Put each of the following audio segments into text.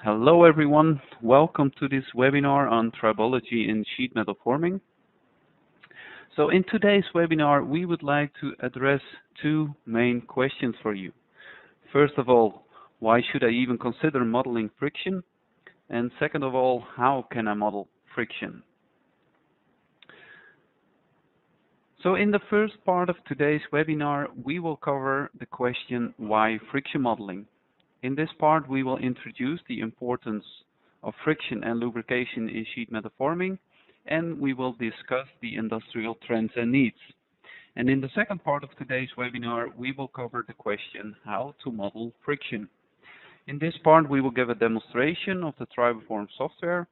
Hello everyone, welcome to this webinar on tribology in sheet metal forming. So in today's webinar we would like to address two main questions for you. First of all, why should I even consider modeling friction? And second of all, how can I model friction? So in the first part of today's webinar we will cover the question why friction modeling. In this part we will introduce the importance of friction and lubrication in sheet metal forming, and we will discuss the industrial trends and needs. And in the second part of today's webinar we will cover the question how to model friction. In this part we will give a demonstration of the Triboform software,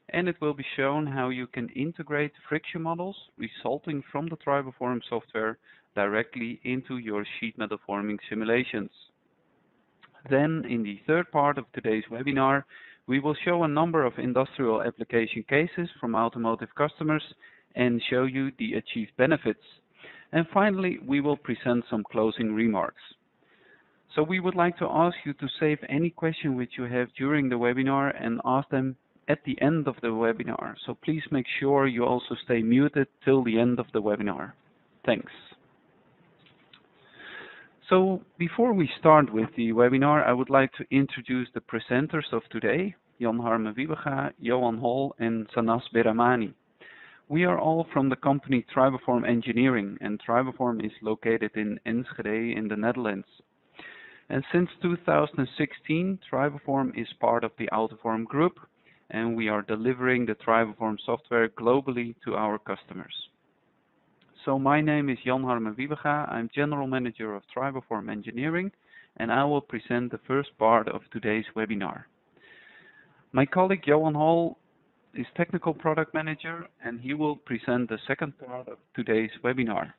and it will be shown how you can integrate friction models resulting from the Triboform software directly into your sheet metal forming simulations. Then, in the third part of today's webinar, we will show a number of industrial application cases from automotive customers and show you the achieved benefits. And finally, we will present some closing remarks. So we would like to ask you to save any question which you have during the webinar and ask them at the end of the webinar. So please make sure you also stay muted till the end of the webinar. Thanks. So before we start with the webinar, I would like to introduce the presenters of today, Jan Harmen Wiebega, Johan Hol, and Sanas Beramani. We are all from the company Triboform Engineering, and Triboform is located in Enschede in the Netherlands. And since 2016, Triboform is part of the Autoform Group, and we are delivering the Triboform software globally to our customers. So my name is Jan Harmen Wiebega. I'm General Manager of Triboform Engineering, and I will present the first part of today's webinar. My colleague Johan Hol is Technical Product Manager, and he will present the second part of today's webinar.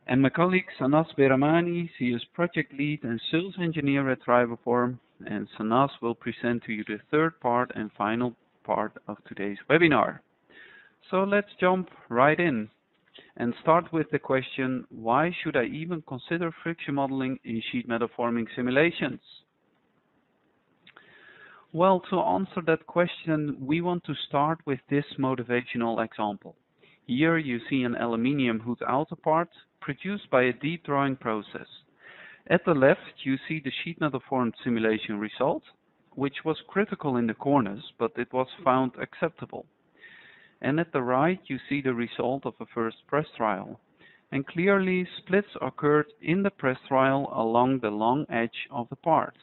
And my colleague Sanas Beramani, she is Project Lead and Sales Engineer at Triboform, and Sanas will present to you the third part and final part of today's webinar. So let's jump right in and start with the question, why should I even consider friction modeling in sheet metal forming simulations? Well, to answer that question, we want to start with this motivational example. Here you see an aluminium hood outer part produced by a deep drawing process. At the left you see the sheet metal formed simulation result, which was critical in the corners, but it was found acceptable. And at the right you see the result of a first press trial. And clearly splits occurred in the press trial along the long edge of the part.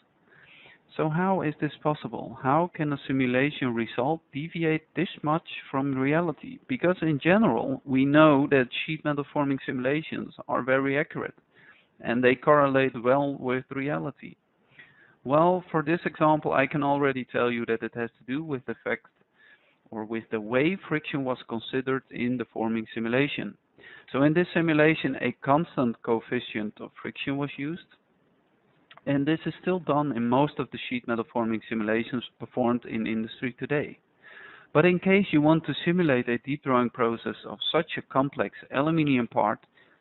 So how is this possible? How can a simulation result deviate this much from reality? Because in general we know that sheet metal forming simulations are very accurate and they correlate well with reality. Well, for this example I can already tell you that it has to do with the fact or with the way friction was considered in the forming simulation. So in this simulation a constant coefficient of friction was used, and this is still done in most of the sheet metal forming simulations performed in industry today. But in case you want to simulate a deep drawing process of such a complex aluminium part,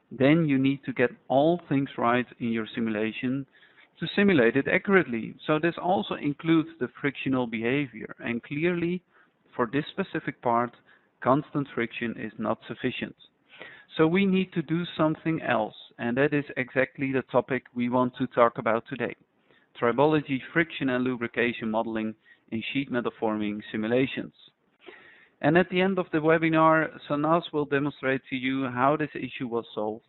then you need to get all things right in your simulation to simulate it accurately. So this also includes the frictional behavior, and clearly for this specific part, constant friction is not sufficient. So we need to do something else, and that is exactly the topic we want to talk about today. Tribology, friction and lubrication modeling in sheet metal forming simulations. And at the end of the webinar, Sanas will demonstrate to you how this issue was solved.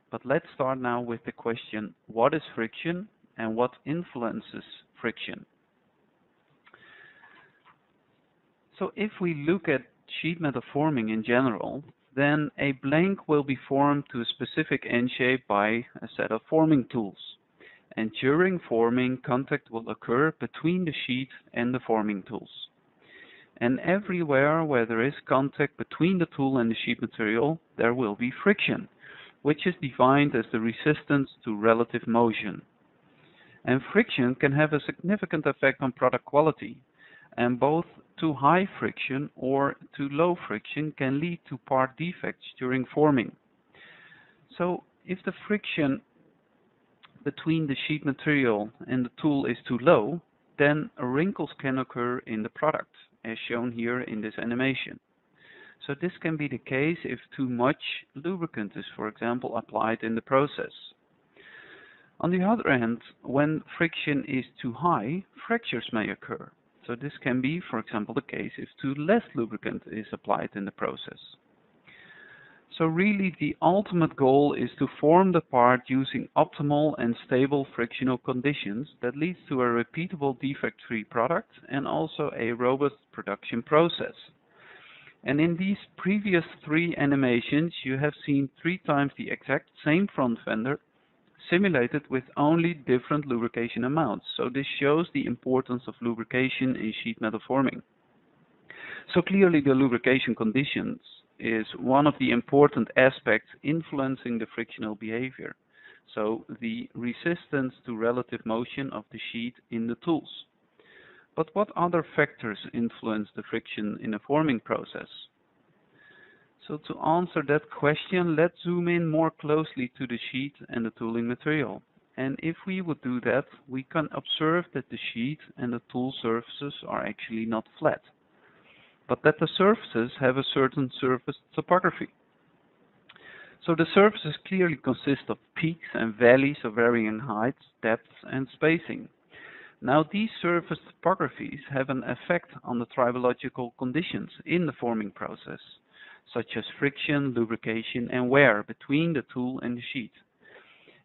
But let's start now with the question, what is friction and what influences friction? So if we look at sheet metal forming in general, then a blank will be formed to a specific end shape by a set of forming tools. And during forming, contact will occur between the sheet and the forming tools. And everywhere where there is contact between the tool and the sheet material, there will be friction, which is defined as the resistance to relative motion. And friction can have a significant effect on product quality, and both too high friction or too low friction can lead to part defects during forming. So if the friction between the sheet material and the tool is too low, then wrinkles can occur in the product, as shown here in this animation. So this can be the case if too much lubricant is, for example, applied in the process. On the other hand, when friction is too high, fractures may occur. So this can be, for example, the case if too less lubricant is applied in the process. So really the ultimate goal is to form the part using optimal and stable frictional conditions that leads to a repeatable defect-free product and also a robust production process. And in these previous 3 animations you have seen 3 times the exact same front fender simulated with only different lubrication amounts. So this shows the importance of lubrication in sheet metal forming. So clearly the lubrication conditions is one of the important aspects influencing the frictional behavior. So the resistance to relative motion of the sheet in the tools. But what other factors influence the friction in the forming process? So to answer that question, let's zoom in more closely to the sheet and the tooling material. And if we would do that, we can observe that the sheet and the tool surfaces are actually not flat, but that the surfaces have a certain surface topography. So the surfaces clearly consist of peaks and valleys of varying heights, depths and spacing. Now these surface topographies have an effect on the tribological conditions in the forming process, such as friction, lubrication and wear between the tool and the sheet.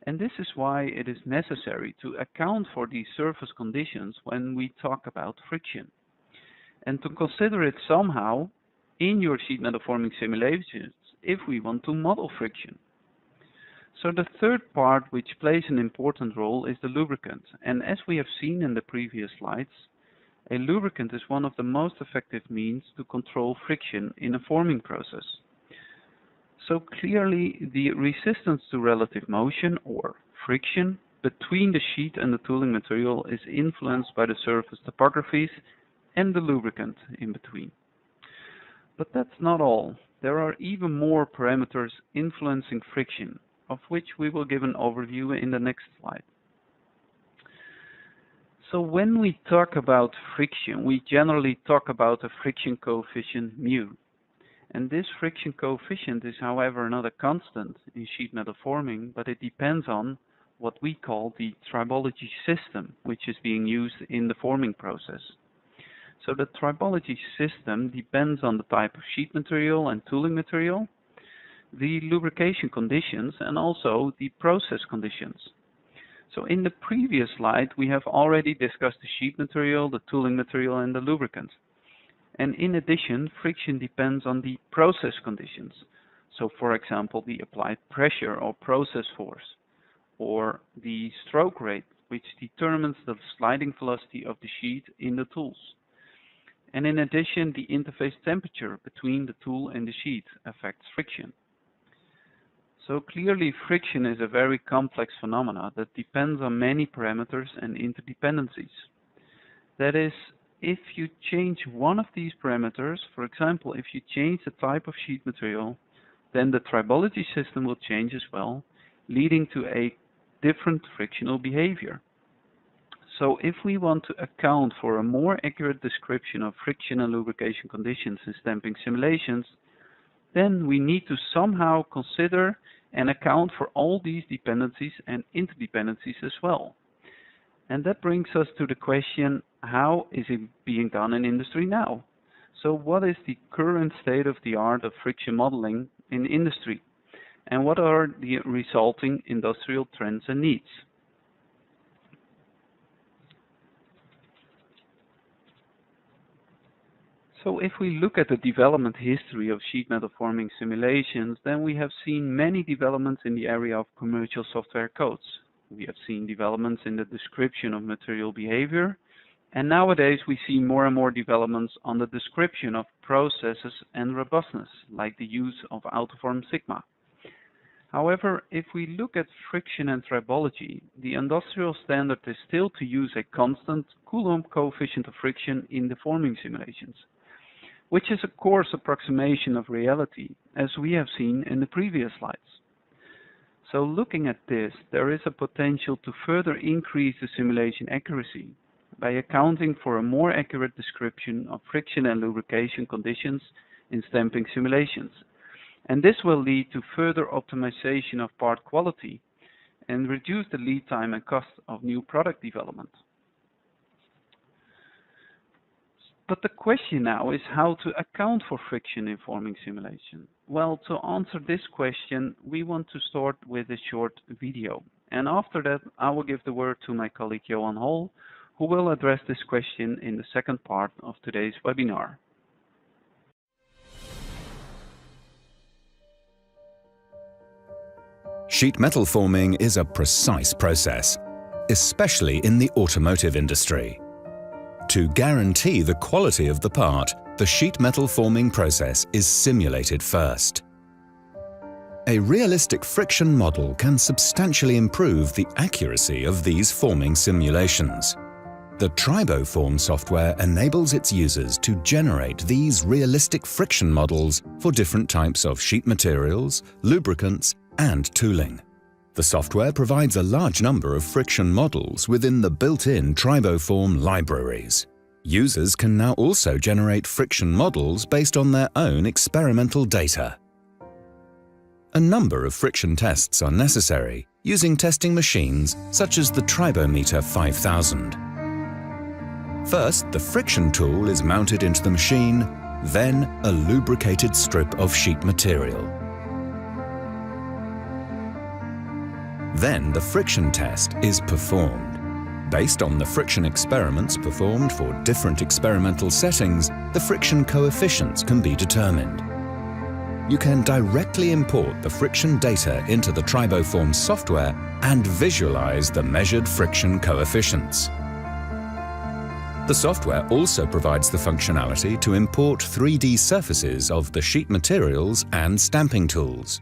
And this is why it is necessary to account for these surface conditions when we talk about friction, and to consider it somehow in your sheet metal forming simulations if we want to model friction. So the third part which plays an important role is the lubricant, and as we have seen in the previous slides, a lubricant is one of the most effective means to control friction in a forming process. So clearly the resistance to relative motion or friction between the sheet and the tooling material is influenced by the surface topographies and the lubricant in between. But that's not all. There are even more parameters influencing friction, of which we will give an overview in the next slide. So when we talk about friction, we generally talk about a friction coefficient mu. And this friction coefficient is, however, not a constant in sheet metal forming, but it depends on what we call the tribology system, which is being used in the forming process. So the tribology system depends on the type of sheet material and tooling material, the lubrication conditions, and also the process conditions. So in the previous slide, we have already discussed the sheet material, the tooling material, and the lubricant. And in addition, friction depends on the process conditions. So for example, the applied pressure or process force, or the stroke rate, which determines the sliding velocity of the sheet in the tools. And in addition, the interface temperature between the tool and the sheet affects friction. So clearly friction is a very complex phenomena that depends on many parameters and interdependencies. That is, if you change one of these parameters, for example, if you change the type of sheet material, then the tribology system will change as well, leading to a different frictional behavior. So if we want to account for a more accurate description of friction and lubrication conditions in stamping simulations, then we need to somehow consider and account for all these dependencies and interdependencies as well. And that brings us to the question, how is it being done in industry now? So what is the current state of the art of friction modeling in industry? And what are the resulting industrial trends and needs? So if we look at the development history of sheet metal forming simulations, then we have seen many developments in the area of commercial software codes. We have seen developments in the description of material behavior, and nowadays we see more and more developments on the description of processes and robustness, like the use of Autoform Sigma. However, if we look at friction and tribology, the industrial standard is still to use a constant Coulomb coefficient of friction in the forming simulations, which is a coarse approximation of reality, as we have seen in the previous slides. So looking at this, there is a potential to further increase the simulation accuracy, by accounting for a more accurate description of friction and lubrication conditions in stamping simulations. And this will lead to further optimization of part quality and reduce the lead time and cost of new product development. But the question now is how to account for friction in forming simulation. Well, to answer this question, we want to start with a short video. And after that, I will give the word to my colleague Johan Hol, who will address this question in the second part of today's webinar. Sheet metal forming is a precise process, especially in the automotive industry. To guarantee the quality of the part, the sheet metal forming process is simulated first. A realistic friction model can substantially improve the accuracy of these forming simulations. The Triboform software enables its users to generate these realistic friction models for different types of sheet materials, lubricants, and tooling. The software provides a large number of friction models within the built-in Triboform libraries. Users can now also generate friction models based on their own experimental data. A number of friction tests are necessary using testing machines such as the Tribometer 5000. First, the friction tool is mounted into the machine, then a lubricated strip of sheet material. Then the friction test is performed. Based on the friction experiments performed for different experimental settings, the friction coefficients can be determined. You can directly import the friction data into the Triboform software and visualize the measured friction coefficients. The software also provides the functionality to import 3D surfaces of the sheet materials and stamping tools.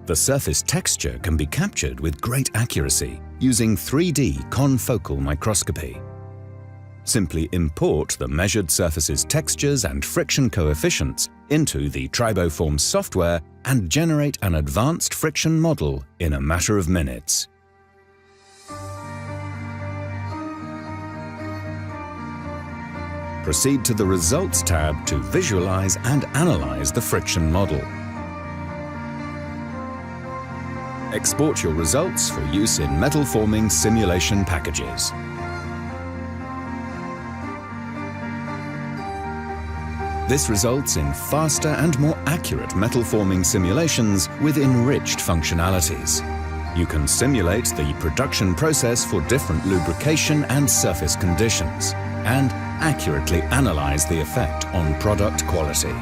The surface texture can be captured with great accuracy using 3D confocal microscopy. Simply import the measured surface's textures and friction coefficients into the Triboform software and generate an advanced friction model in a matter of minutes. Proceed to the Results tab to visualize and analyze the friction model. Export your results for use in metal forming simulation packages. This results in faster and more accurate metal forming simulations with enriched functionalities. You can simulate the production process for different lubrication and surface conditions, and accurately analyze the effect on product quality.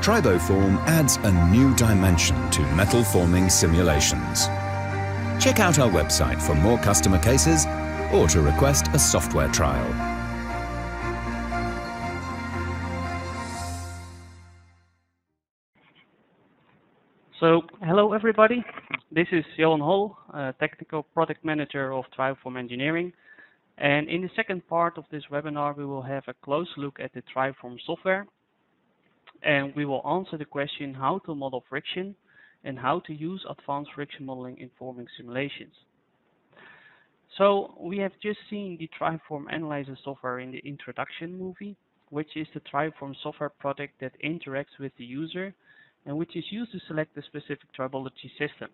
Triboform adds a new dimension to metal forming simulations. Check out our website for more customer cases or to request a software trial. So, hello everybody. This is Johan Hol, Technical Product Manager of Triboform Engineering. And in the second part of this webinar, we will have a close look at the Triboform software. And we will answer the question how to model friction and how to use advanced friction modeling in forming simulations. So we have just seen the Triboform Analyzer software in the introduction movie, which is the Triboform software product that interacts with the user and which is used to select a specific tribology system.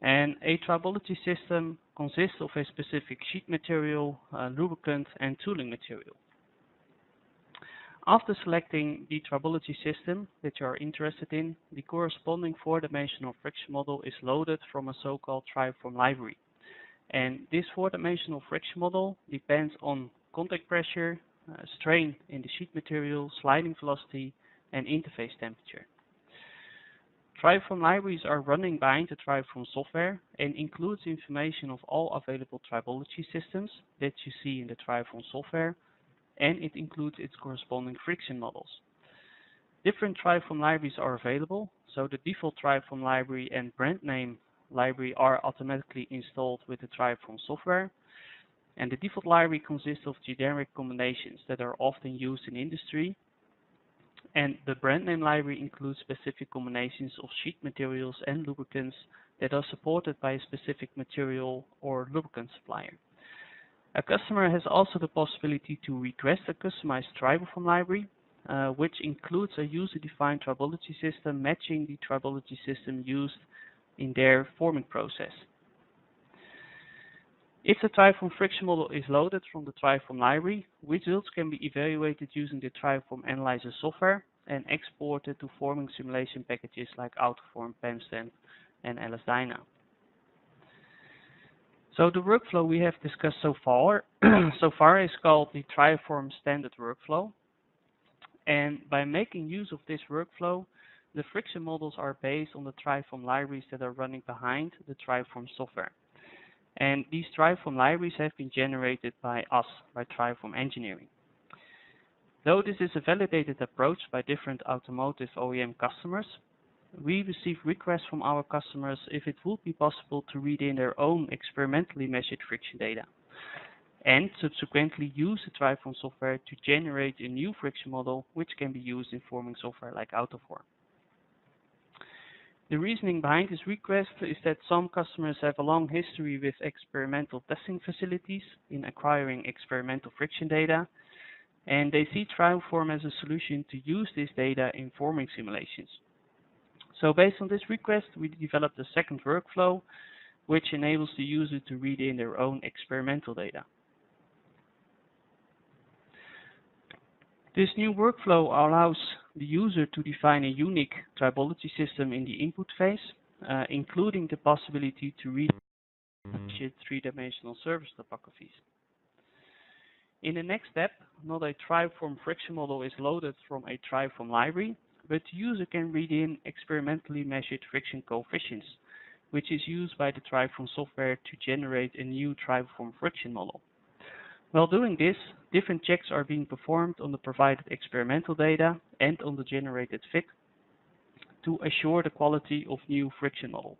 And a tribology system consists of a specific sheet material, lubricant, and tooling material. After selecting the tribology system that you are interested in, the corresponding four-dimensional friction model is loaded from a so-called Triboform library. And this four-dimensional friction model depends on contact pressure, strain in the sheet material, sliding velocity, and interface temperature. Triboform libraries are running behind the Triboform software and includes information of all available tribology systems that you see in the Triboform software, and it includes its corresponding friction models. Different Triboform libraries are available, so the default Triboform library and brand name library are automatically installed with the Triboform software, and the default library consists of generic combinations that are often used in industry, and the brand name library includes specific combinations of sheet materials and lubricants that are supported by a specific material or lubricant supplier. A customer has also the possibility to request a customized Triboform library, which includes a user-defined tribology system matching the tribology system used in their forming process. If the Triform friction model is loaded from the Triform library, results can be evaluated using the Triform Analyzer software and exported to forming simulation packages like Autoform, PEMSTEM, and LS-DYNA. So the workflow we have discussed so far is called the Triform standard workflow. And by making use of this workflow, the friction models are based on the Triform libraries that are running behind the Triform software. And these Triform libraries have been generated by us, by Triform Engineering. Though this is a validated approach by different automotive OEM customers, we receive requests from our customers if it would be possible to read in their own experimentally measured friction data and subsequently use the Triform software to generate a new friction model which can be used in forming software like Autoform. The reasoning behind this request is that some customers have a long history with experimental testing facilities in acquiring experimental friction data, and they see Triform as a solution to use this data in forming simulations. So based on this request, we developed a second workflow which enables the user to read in their own experimental data. This new workflow allows the user to define a unique tribology system in the input phase, including the possibility to read three-dimensional surface topographies. In the next step, not a Triform friction model is loaded from a Triform library, but the user can read in experimentally measured friction coefficients, which is used by the Triform software to generate a new Triform friction model. While doing this, different checks are being performed on the provided experimental data and on the generated fit to assure the quality of new friction model.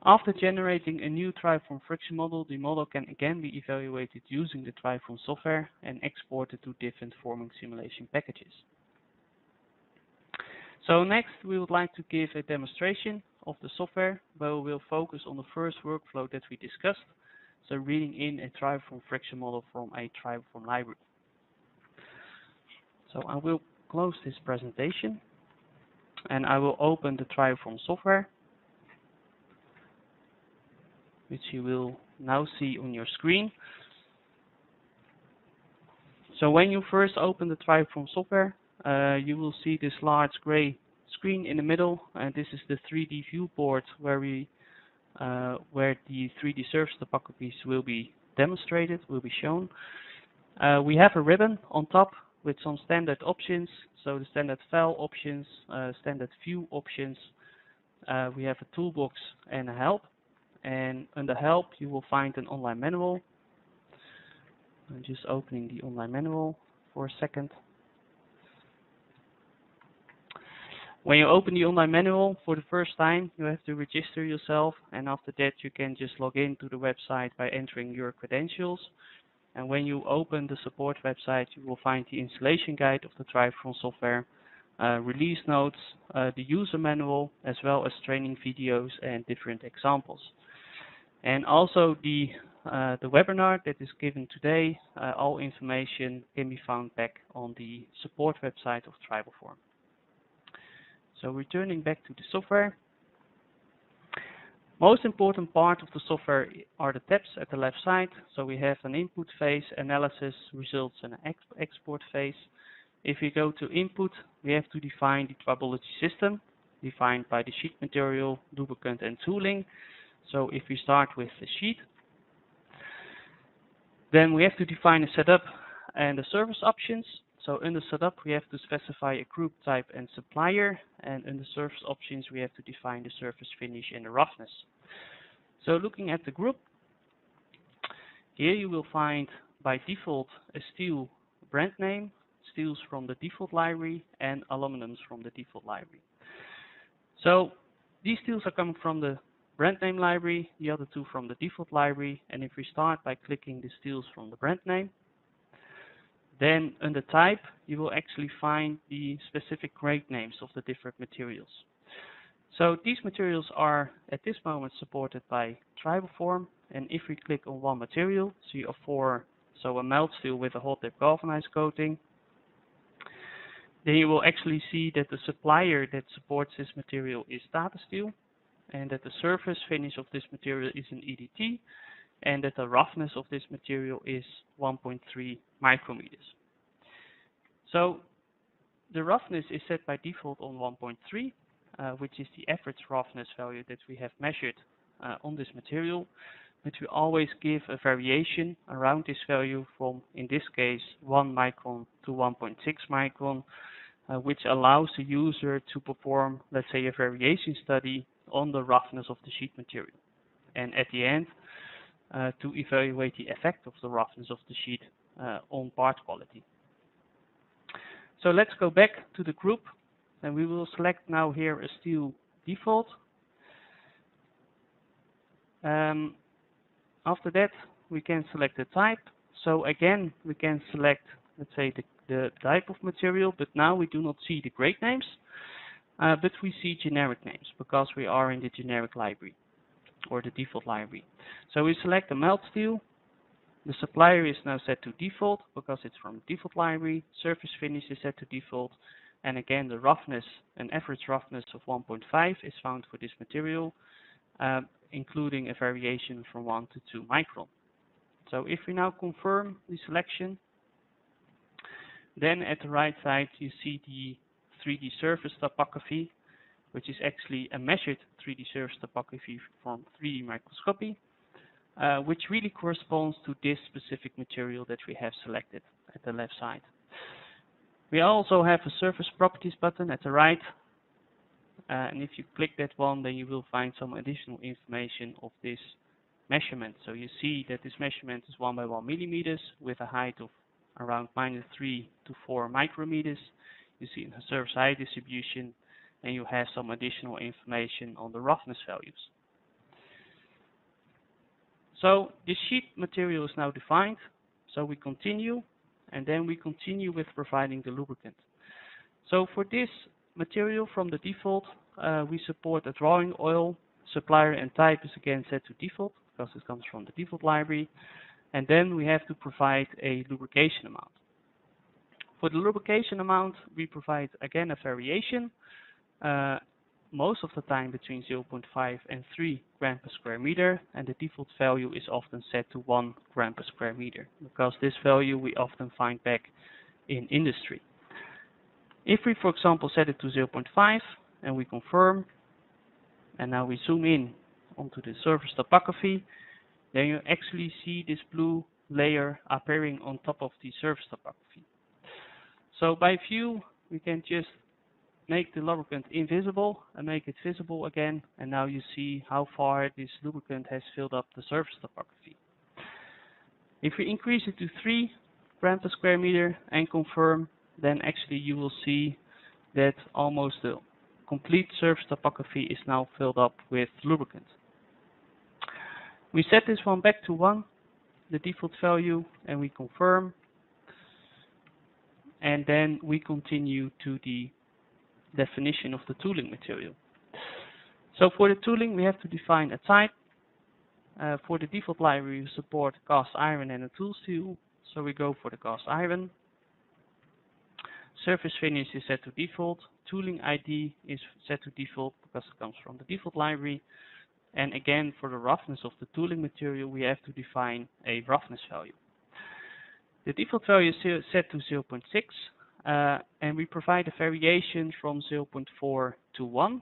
After generating a new Triform friction model, the model can again be evaluated using the Triform software and exported to different forming simulation packages. So next, we would like to give a demonstration of the software, where we will focus on the first workflow that we discussed, so reading in a Triform friction model from a Triform library. So I will close this presentation and I will open the Triform software, which you will now see on your screen. So when you first open the Triform software, you will see this large gray screen in the middle, and this is the 3D viewport where the 3D surface topographies will be demonstrated, will be shown. We have a ribbon on top with some standard options, so the standard file options, standard view options. We have a toolbox and a help, and under help you will find an online manual. I'm just opening the online manual for a second. When you open the online manual for the first time, you have to register yourself, and after that you can just log in to the website by entering your credentials. And when you open the support website, you will find the installation guide of the Triform software, release notes, the user manual, as well as training videos and different examples. And also the webinar that is given today, all information can be found back on the support website of Triboform. So returning back to the software, most important part of the software are the tabs at the left side. So we have an input phase, analysis, results, and an export phase. If we go to input, we have to define the tribology system, defined by the sheet material, lubricant, and tooling. So if we start with the sheet, then we have to define a setup and the service options. So in the setup, we have to specify a group type and supplier, and in the surface options, we have to define the surface finish and the roughness. So looking at the group, here you will find by default a steel brand name, steels from the default library, and aluminums from the default library. So these steels are coming from the brand name library, the other two from the default library, and if we start by clicking the steels from the brand name, then under type, you will actually find the specific grade names of the different materials. So these materials are at this moment supported by Triboform, and if we click on one material, CO4, so a melt steel with a hot dip galvanized coating, then you will actually see that the supplier that supports this material is Tata Steel, and that the surface finish of this material is an EDT, and that the roughness of this material is 1.3 micrometers. So the roughness is set by default on 1.3, which is the average roughness value that we have measured on this material, but we always give a variation around this value from, in this case, 1 micron to 1.6 micron, which allows the user to perform, let's say, a variation study on the roughness of the sheet material, and at the end to evaluate the effect of the roughness of the sheet on part quality. So let's go back to the group, and we will select now here a steel default. After that, we can select the type. So again, we can select, let's say, the type of material, but now we do not see the grade names, but we see generic names because we are in the generic library or the default library. So we select the melt steel. The supplier is now set to default because it's from the default library. Surface finish is set to default. And again, the roughness, an average roughness of 1.5 is found for this material, including a variation from 1 to 2 micron. So if we now confirm the selection, then at the right side you see the 3D surface topography, which is actually a measured 3D surface topography from 3D microscopy, which really corresponds to this specific material that we have selected at the left side. We also have a surface properties button at the right, and if you click that one, then you will find some additional information of this measurement. So you see that this measurement is 1 by 1 millimeters with a height of around -3 to 4 micrometers. You see in the surface height distribution, and you have some additional information on the roughness values. So the sheet material is now defined, so we continue, and then we continue with providing the lubricant. So for this material from the default, we support a drawing oil. Supplier and type is again set to default because it comes from the default library, and then we have to provide a lubrication amount. For the lubrication amount, we provide again a variation, most of the time between 0.5 and 3 gram per square meter, and the default value is often set to 1 gram per square meter because this value we often find back in industry. If we, for example, set it to 0.5 and we confirm, and now we zoom in onto the surface topography, then you actually see this blue layer appearing on top of the surface topography. So by view, we can just make the lubricant invisible and make it visible again, and now you see how far this lubricant has filled up the surface topography. If we increase it to 3 gram per square meter and confirm, then actually you will see that almost the complete surface topography is now filled up with lubricant. We set this one back to 1, the default value, and we confirm, and then we continue to the definition of the tooling material. So for the tooling, we have to define a type. For the default library, we support cast iron and a tool steel, so we go for the cast iron. Surface finish is set to default. Tooling ID is set to default because it comes from the default library. And again, for the roughness of the tooling material, we have to define a roughness value. The default value is set to 0.6, and we provide a variation from 0.4 to 1.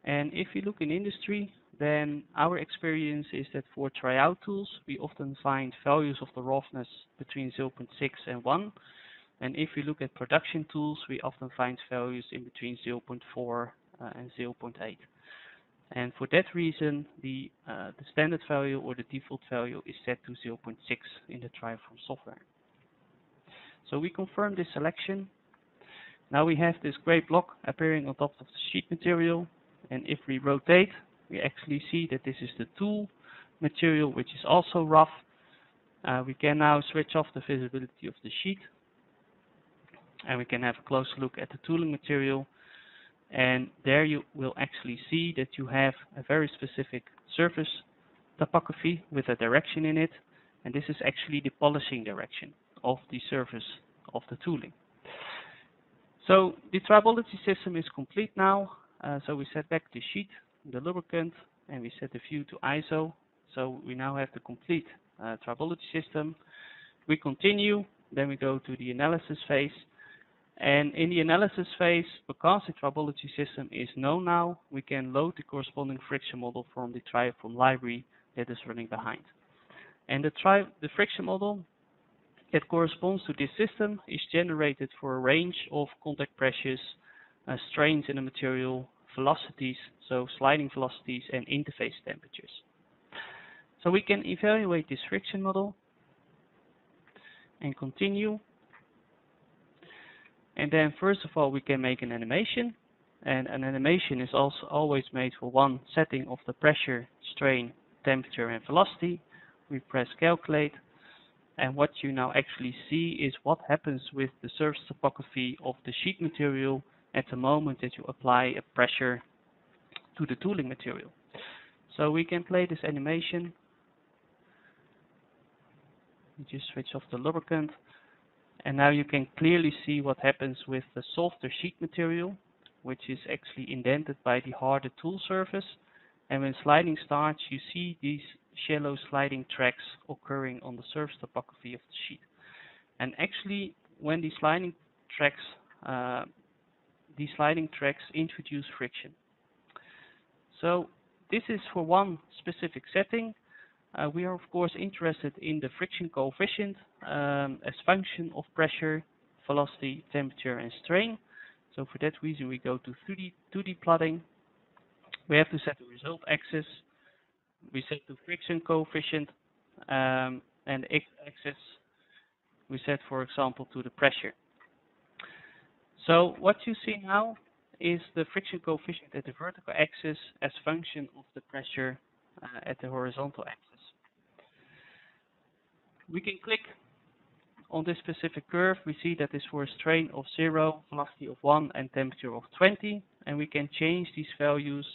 And if you look in industry, then our experience is that for tryout tools, we often find values of the roughness between 0.6 and 1. And if we look at production tools, we often find values in between 0.4 and 0.8. And for that reason, the standard value or the default value is set to 0.6 in the Triboform software. So we confirm this selection. Now we have this gray block appearing on top of the sheet material, and if we rotate, we actually see that this is the tool material, which is also rough. We can now switch off the visibility of the sheet, and we can have a closer look at the tooling material. And there you will actually see that you have a very specific surface topography with a direction in it, and this is actually the polishing direction of the surface of the tooling. So the tribology system is complete now. So we set back the sheet, the lubricant, and we set the view to ISO. So we now have the complete tribology system. We continue, then we go to the analysis phase. And in the analysis phase, because the tribology system is known now, we can load the corresponding friction model from the Triform library that is running behind. And the friction model that corresponds to this system is generated for a range of contact pressures, strains in the material, velocities, so sliding velocities, and interface temperatures. So we can evaluate this friction model and continue. And then first of all, we can make an animation. And an animation is also always made for one setting of the pressure, strain, temperature, and velocity. We press calculate. And what you now actually see is what happens with the surface topography of the sheet material at the moment that you apply a pressure to the tooling material. So we can play this animation. You just switch off the lubricant. And now you can clearly see what happens with the softer sheet material, which is actually indented by the harder tool surface. And when sliding starts, you see these shallow sliding tracks occurring on the surface topography of the sheet. And actually, when these sliding tracks introduce friction. So this is for one specific setting. We are of course interested in the friction coefficient as function of pressure, velocity, temperature, and strain. So for that reason, we go to 2D plotting. We have to set the result axis. We set the friction coefficient, and the x-axis we set, for example, to the pressure. So what you see now is the friction coefficient at the vertical axis as function of the pressure at the horizontal axis. We can click on this specific curve. We see that is for a strain of 0, velocity of 1, and temperature of 20, and we can change these values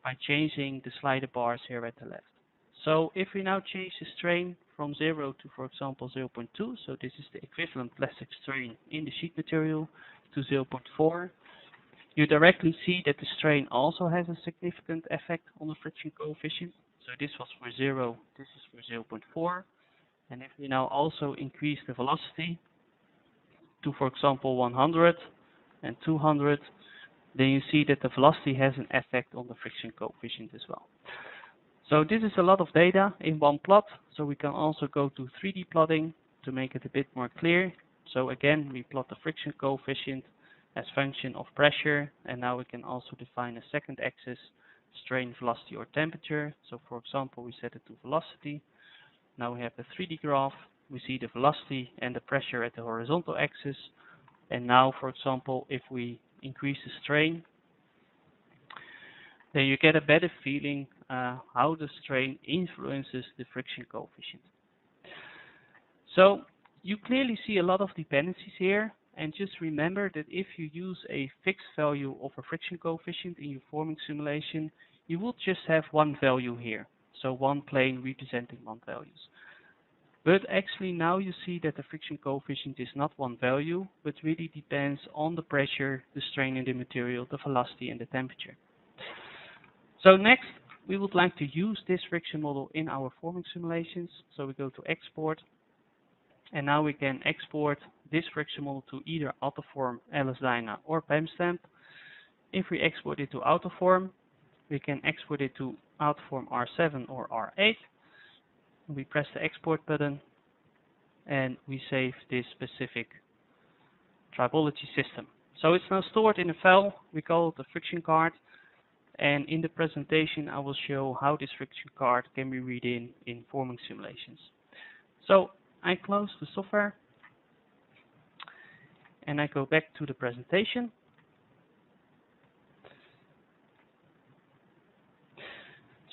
by changing the slider bars here at the left. So if we now change the strain from 0 to, for example, 0.2, so this is the equivalent plastic strain in the sheet material, to 0.4, you directly see that the strain also has a significant effect on the friction coefficient. So this was for 0, this is for 0.4. And if we now also increase the velocity to, for example, 100 and 200, then you see that the velocity has an effect on the friction coefficient as well. So this is a lot of data in one plot, so we can also go to 3D plotting to make it a bit more clear. So again, we plot the friction coefficient as function of pressure, and now we can also define a second axis, strain, velocity, or temperature. So for example, we set it to velocity. Now we have the 3D graph. We see the velocity and the pressure at the horizontal axis. And now, for example, if we increase the strain, then you get a better feeling how the strain influences the friction coefficient. So you clearly see a lot of dependencies here, and just remember that if you use a fixed value of a friction coefficient in your forming simulation, you will just have one value here, so one plane representing one values. But actually now you see that the friction coefficient is not one value, but really depends on the pressure, the strain in the material, the velocity, and the temperature. So next, we would like to use this friction model in our forming simulations. So we go to export, and now we can export this friction model to either Autoform, LS-DYNA, or PEMSTAMP. If we export it to Autoform, we can export it to Autoform R7 or R8. We press the export button, and we save this specific tribology system. So it's now stored in a file. We call it the friction card. And in the presentation, I will show how this friction card can be read in forming simulations. So I close the software, and I go back to the presentation.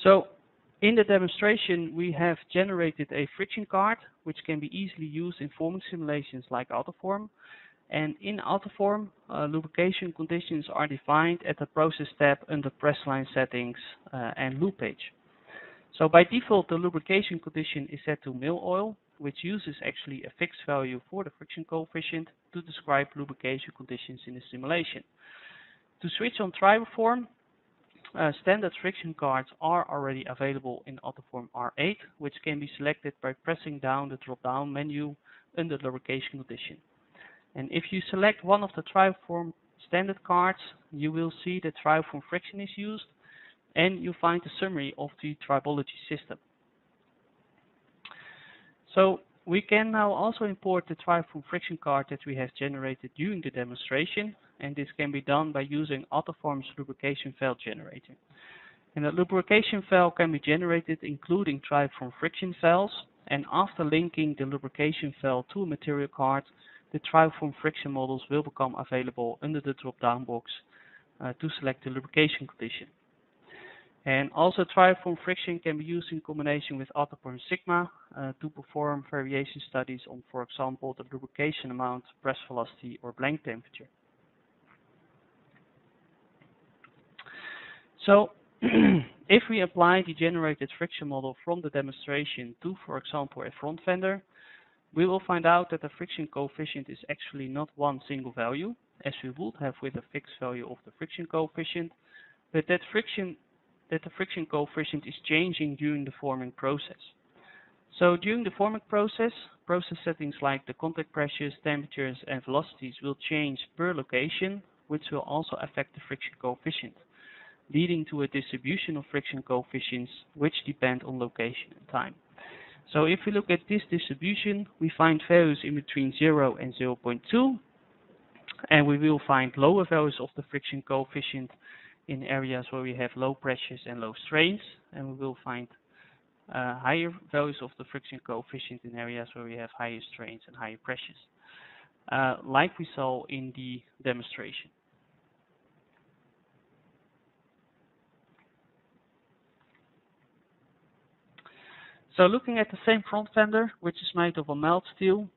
So in the demonstration, we have generated a friction card, which can be easily used in forming simulations like Autoform. And in Autoform, lubrication conditions are defined at the process tab under press line settings and loop page. So by default, the lubrication condition is set to mill oil, which uses actually a fixed value for the friction coefficient to describe lubrication conditions in the simulation. To switch on Triboform, standard friction cards are already available in Autoform R8, which can be selected by pressing down the drop-down menu under lubrication condition. And if you select one of the Triboform standard cards, you will see that Triboform friction is used, and you find a summary of the tribology system. So we can now also import the Triboform friction card that we have generated during the demonstration, and this can be done by using Autoform's lubrication file generator. And the lubrication file can be generated including Triboform friction files, and after linking the lubrication file to a material card, the Triboform friction models will become available under the drop-down box to select the lubrication condition. And also Triboform friction can be used in combination with Autoform Sigma to perform variation studies on, for example, the lubrication amount, press velocity, or blank temperature. So if we apply the generated friction model from the demonstration to, for example, a front fender, we will find out that the friction coefficient is actually not one single value, as we would have with a fixed value of the friction coefficient, but that the friction coefficient is changing during the forming process. So during the forming process settings like the contact pressures, temperatures, and velocities will change per location, which will also affect the friction coefficient, leading to a distribution of friction coefficients which depend on location and time. So if we look at this distribution, we find values in between 0 and 0.2, and we will find lower values of the friction coefficient in areas where we have low pressures and low strains, and we will find higher values of the friction coefficient in areas where we have higher strains and higher pressures, like we saw in the demonstration. So looking at the same front fender, which is made of a mild steel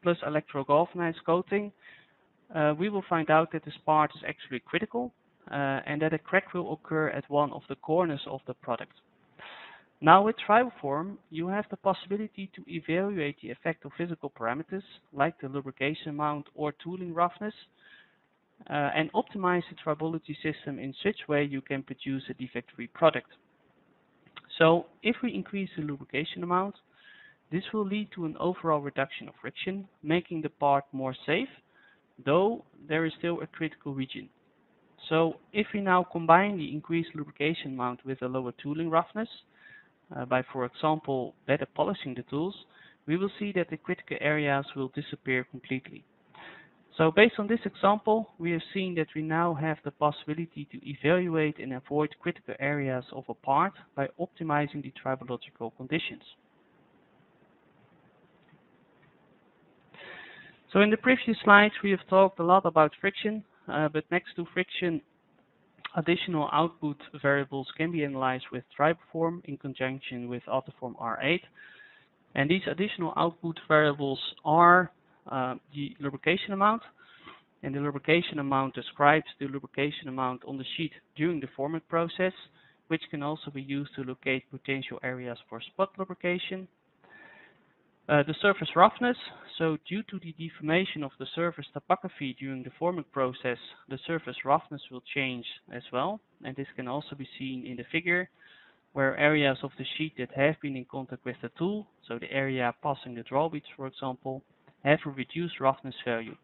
plus electro-galvanized coating, we will find out that this part is actually critical and that a crack will occur at one of the corners of the product. Now with Triboform, you have the possibility to evaluate the effect of physical parameters like the lubrication amount or tooling roughness and optimize the tribology system in such way you can produce a defect-free product. So if we increase the lubrication amount, this will lead to an overall reduction of friction, making the part more safe, though there is still a critical region. So if we now combine the increased lubrication amount with a lower tooling roughness, by for example better polishing the tools, we will see that the critical areas will disappear completely. So based on this example, we have seen that we now have the possibility to evaluate and avoid critical areas of a part by optimizing the tribological conditions. So in the previous slides we have talked a lot about friction, but next to friction, additional output variables can be analyzed with Triboform in conjunction with Autoform R8. And these additional output variables are the lubrication amount, and the lubrication amount describes the lubrication amount on the sheet during the forming process, which can also be used to locate potential areas for spot lubrication. The surface roughness, so due to the deformation of the surface topography during the forming process, the surface roughness will change as well, and this can also be seen in the figure, where areas of the sheet that have been in contact with the tool, so the area passing the drawbeats for example, have a reduced roughness value.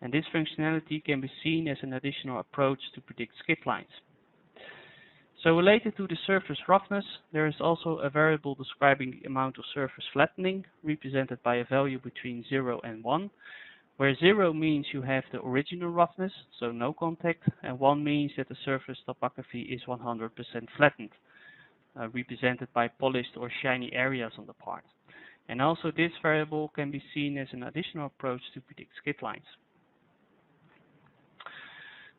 And this functionality can be seen as an additional approach to predict skid lines. So related to the surface roughness, there is also a variable describing the amount of surface flattening, represented by a value between 0 and 1, where 0 means you have the original roughness, so no contact, and 1 means that the surface topography is 100% flattened, represented by polished or shiny areas on the part. And also this variable can be seen as an additional approach to predict skid lines.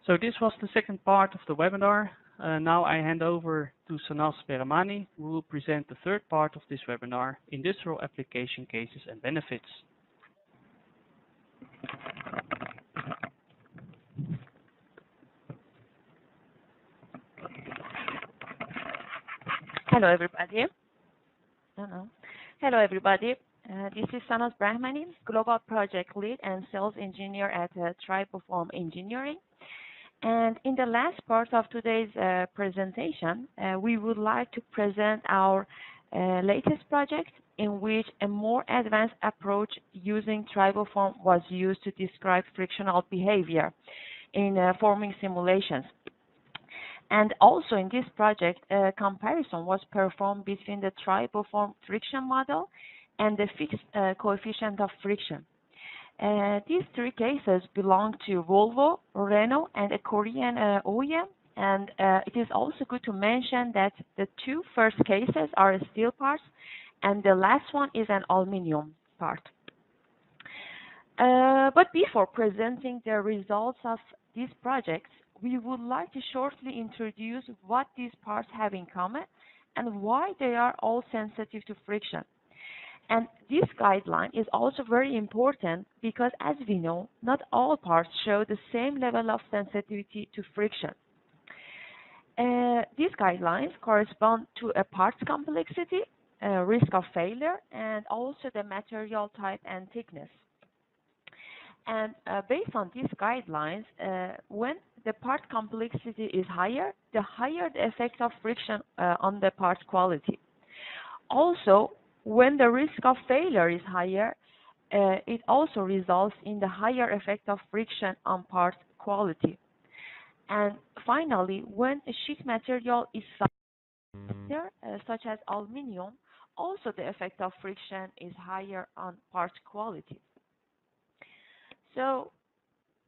So this was the second part of the webinar. Now I hand over to Sanas Peramani, who will present the third part of this webinar, Industrial Application Cases and Benefits. Hello, everybody. Hello, everybody. This is Sanaz Brahmani, Global Project Lead and Sales Engineer at Triboform Engineering. And in the last part of today's presentation, we would like to present our latest project in which a more advanced approach using Triboform was used to describe frictional behavior in forming simulations. And also in this project, a comparison was performed between the Triboform friction model and the fixed coefficient of friction. These three cases belong to Volvo, Renault, and a Korean OEM. And it is also good to mention that the two first cases are steel parts, and the last one is an aluminum part. But before presenting the results of these projects, we would like to shortly introduce what these parts have in common and why they are all sensitive to friction. And this guideline is also very important because, as we know, not all parts show the same level of sensitivity to friction. These guidelines correspond to a part's complexity, risk of failure, and also the material type and thickness. And based on these guidelines, when the part complexity is higher, the higher the effect of friction on the part quality. Also, when the risk of failure is higher, it also results in the higher effect of friction on part quality. And finally, when a sheet material is softer, such as aluminum, also the effect of friction is higher on part quality. So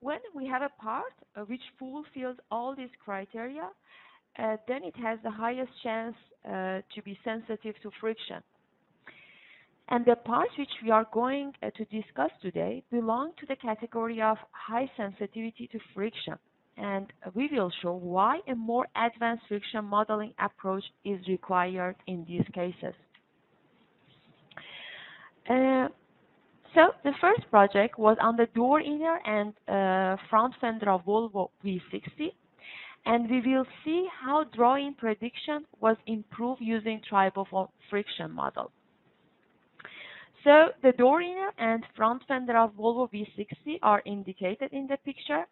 when we have a part which fulfills all these criteria, then it has the highest chance to be sensitive to friction. And the parts which we are going to discuss today belong to the category of high sensitivity to friction. And we will show why a more advanced friction modeling approach is required in these cases. So the first project was on the door inner and front fender of Volvo V60, and we will see how drawing prediction was improved using Triboform friction model. So the door inner and front fender of Volvo V60 are indicated in the picture,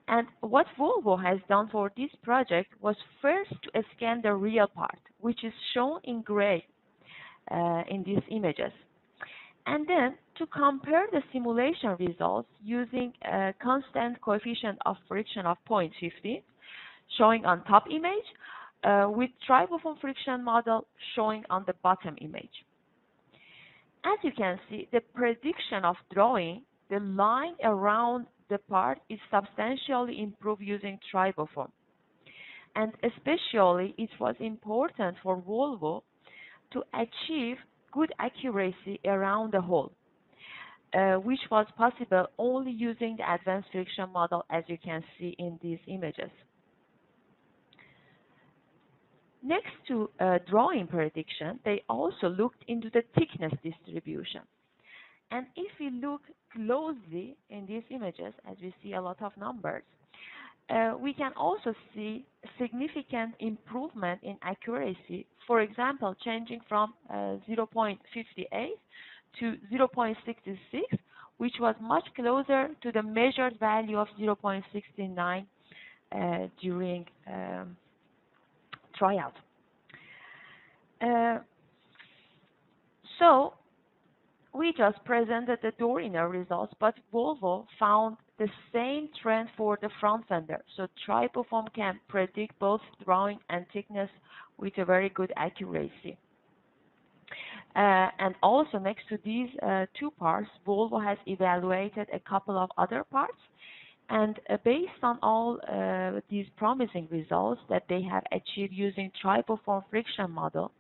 and what Volvo has done for this project was first to scan the real part, which is shown in gray in these images. And then to compare the simulation results using a constant coefficient of friction of 0.50, showing on top image, with Triboform friction model showing on the bottom image. As you can see, the prediction of drawing the line around the part is substantially improved using Triboform. And especially it was important for Volvo to achieve good accuracy around the hole, which was possible only using the advanced friction model, as you can see in these images. Next to drawing prediction, they also looked into the thickness distribution. And if we look closely in these images, as we see a lot of numbers, we can also see significant improvement in accuracy, for example, changing from 0.58 to 0.66, which was much closer to the measured value of 0.69 during tryout. So we just presented the door inner results, but Volvo found the same trend for the front fender. So Triboform can predict both drawing and thickness with a very good accuracy. And also next to these two parts, Volvo has evaluated a couple of other parts. And based on all these promising results that they have achieved using Triboform friction model,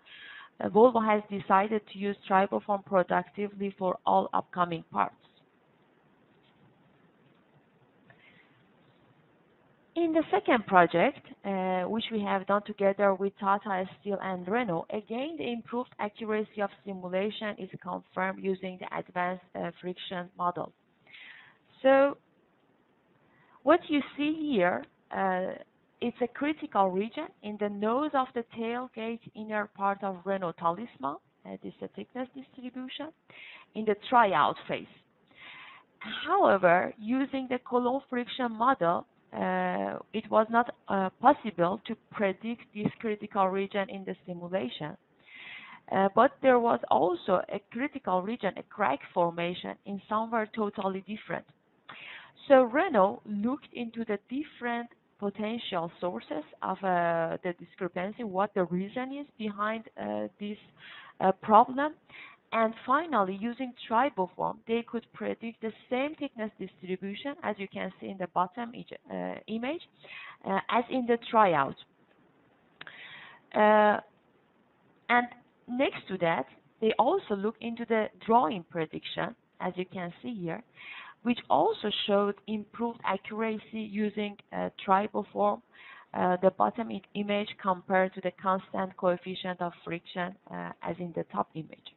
Volvo has decided to use Triboform productively for all upcoming parts. In the second project, which we have done together with Tata Steel and Renault, again the improved accuracy of simulation is confirmed using the advanced friction model. So what you see here it's a critical region in the nose of the tailgate inner part of Renault Talisman. This is a thickness distribution in the tryout phase. However, using the Coulomb friction model, it was not possible to predict this critical region in the simulation. But there was also a critical region, a crack formation in somewhere totally different. So Renault looked into the different potential sources of the discrepancy, what the reason is behind this problem. And finally, using triboform, they could predict the same thickness distribution, as you can see in the bottom image, as in the tryout. And next to that, they also look into the drawing prediction, as you can see here, which also showed improved accuracy using triboform, the bottom image compared to the constant coefficient of friction as in the top image.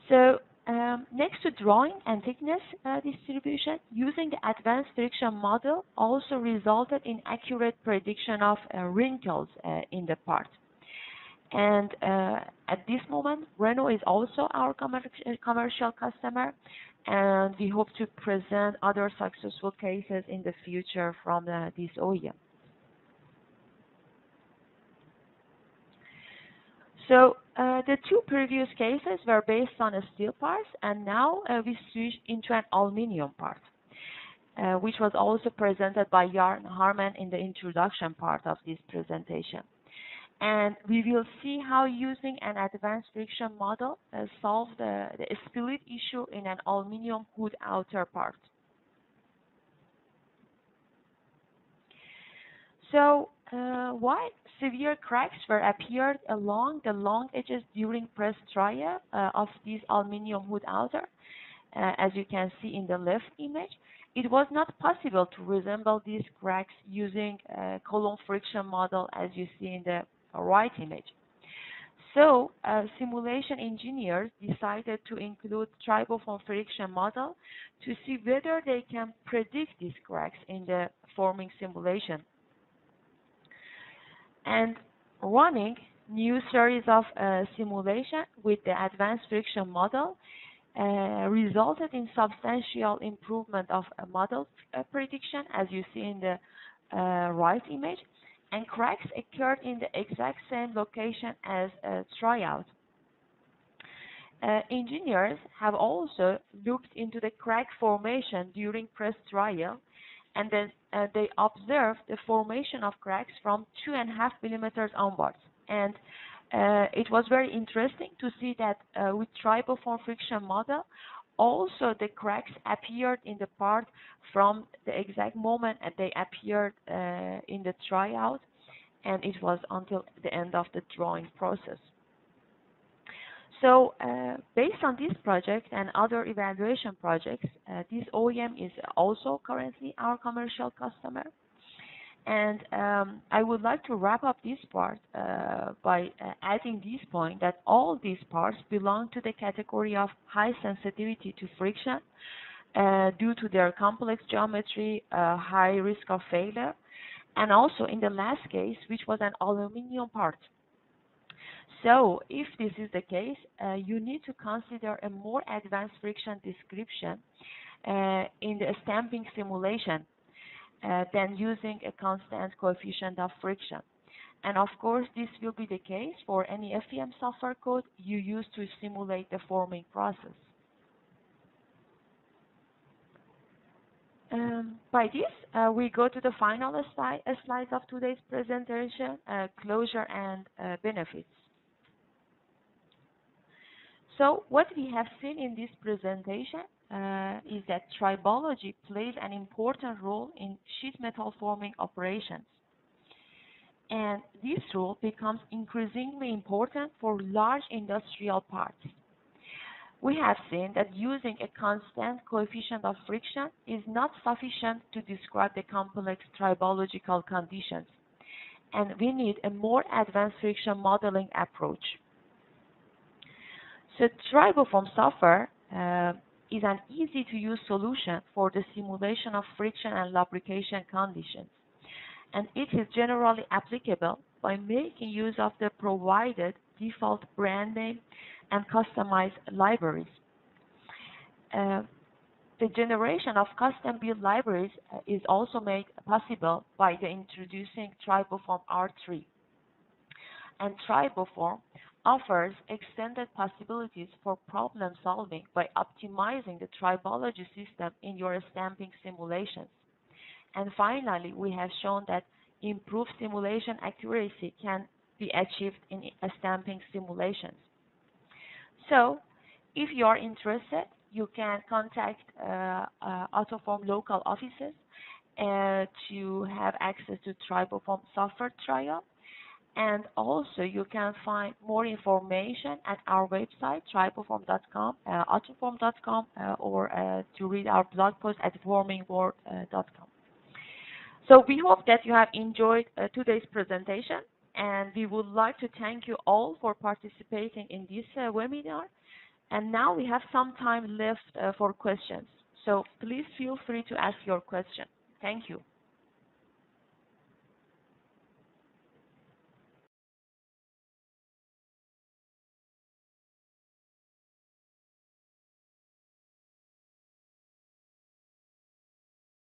So next to drawing and thickness distribution, using the advanced friction model also resulted in accurate prediction of wrinkles in the part. And at this moment, Renault is also our commercial customer, and we hope to present other successful cases in the future from this OEM. So the two previous cases were based on steel parts, and now we switched into an aluminium part, which was also presented by Jan Harman in the introduction part of this presentation. And we will see how using an advanced friction model solved the split issue in an aluminium hood outer part. So why severe cracks were appeared along the long edges during press trial of this aluminium hood outer, as you can see in the left image? It was not possible to resemble these cracks using Coulomb friction model, as you see in the right image. So simulation engineers decided to include triboform friction model to see whether they can predict these cracks in the forming simulation. And running new series of simulation with the advanced friction model resulted in substantial improvement of model prediction, as you see in the right image, and cracks occurred in the exact same location as tryout. Engineers have also looked into the crack formation during press trial, and then they observed the formation of cracks from 2.5 millimeters onwards. And it was very interesting to see that with triboform friction model, also the cracks appeared in the part from the exact moment that they appeared in the tryout, and it was until the end of the drawing process. So based on this project and other evaluation projects, this OEM is also currently our commercial customer. And I would like to wrap up this part by adding this point that all these parts belong to the category of high sensitivity to friction due to their complex geometry, high risk of failure, and also in the last case, which was an aluminum part. So if this is the case, you need to consider a more advanced friction description in the stamping simulation than using a constant coefficient of friction. And of course, this will be the case for any FEM software code you use to simulate the forming process. By this, we go to the final slides of today's presentation, closure and benefits. So what we have seen in this presentation is that tribology plays an important role in sheet metal forming operations. And this role becomes increasingly important for large industrial parts. We have seen that using a constant coefficient of friction is not sufficient to describe the complex tribological conditions, and we need a more advanced friction modeling approach. So triboform software is an easy-to-use solution for the simulation of friction and lubrication conditions, and it is generally applicable by making use of the provided default brand name and customized libraries. The generation of custom-built libraries is also made possible by the introducing Triboform R3. And Triboform offers extended possibilities for problem solving by optimizing the tribology system in your stamping simulations. And finally, we have shown that improved simulation accuracy can be achieved in stamping simulations. So, if you are interested, you can contact Autoform local offices to have access to Triboform software trial. And also, you can find more information at our website, triboform.com, autoform.com, or to read our blog post at formingworld.com. So we hope that you have enjoyed today's presentation, and we would like to thank you all for participating in this webinar. And now we have some time left for questions. So please feel free to ask your question. Thank you.